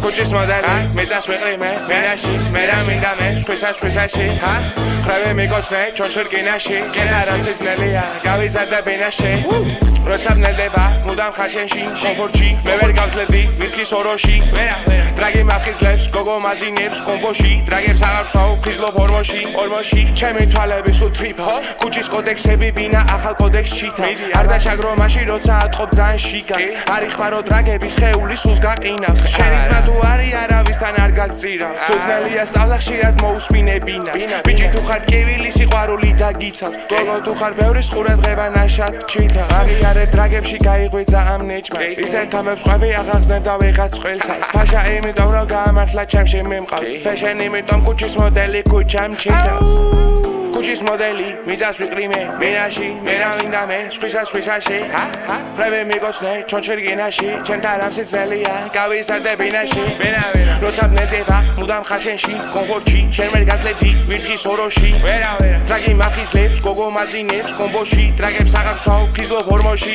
Kuchis modeli, metas meqrime, menashi, mera mindame, squishashi, ha? Ხრები მიკოცნე, ჩონჩხირკინაში, ჯენარამს იცნელია, გავიზარდა ბენაში. როცა ვნელდება, მუდამ ხარშენში, კომფორტში, მე ვერ გავძლევდი, მითქის ოროში, დრაგი მაფხიზლებს, გოგო მაძინებს, კომბოში, დრაგებს აღარ ვსვავ, ხიზლობ ორმოში, ჩემი თვალები სულ ტრიპავს, ქუჩის კოდექსები, ბინა ახალ კოდექს ჩითავს, არ დაჩაგრომაში, როცა ატყობ ძალიან შიგად, არ იხმარო დრაგების ხეული სულს გაყინავს, შენი ძმა თუ არი არავისთან არ გაგწირავს, ძნელია სწავლა ხშირად მოусმინე ბინას, ბიჭი თუ ხარ კივილი სიყვარული დაგიცავს, გოგო თუ ხარ ბევრი ყურადღება ნაშად გჩითავს, აღიარებ დრაგებში გაიღვიძა ამ ნეჭმას, ისეთ ამებს ყვები აღახსნებ და ვიღაც წყვილსაც, ფაშა იმიტომ რომ გაამართლა ჩემში მიმყავს, ფეშენ იმიტომ ქუჩის მოდელი ქუჩამ ჩითავს. Kuchis modeli, mizas ვიყრიმე, მენაში, მერა მინდამე, სვისაში, ხრები მიკოცნე, ჩონჩხირკინაში, ჩემთან რამს იცნელია, გავიზარდე ბინაში, როცა ვნელდება, მუდამ ხარშენში, კომფორტში, შენ ვერ გაძლევდი, ვირთხის ოროში, დრაგი მაფხიზლებს, გოგო მაძინებს, კომბოში, დრაგებს აღარ ვსვავ, ხიზლობ ორმოში,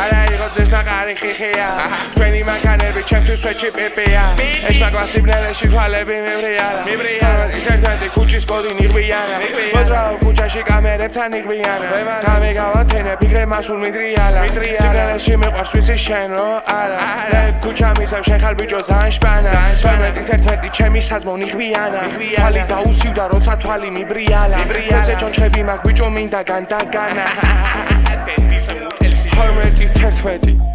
არა იყო ძესნაყარი ხიხია, თქვენი მანქანები ჩემთვის სვეტში პეპეა, ეშმაკვა სიბნელეში თვალები მიბრიალა, ერთერთი ქუჩის კოდი ნიღბიანა, მოძრაობ ქუჩაში კამერებთან იყვიანა, გამე გავათენე ფიქრე მასულ მიდრიალა, სიბნელეში მიყვარს ვიცი შენ რო არა, ქუჩა მისევ შენ ხარ ბიჭო ძალიან შპანა, ერთერთი ჩემი საძმო ნიღბიანა, თვალი დაუსივდა როცა თვალი მიბრიალა, ხოზე ჩონჩხები მაგ ბიჭო მინდა განდაგანა, 11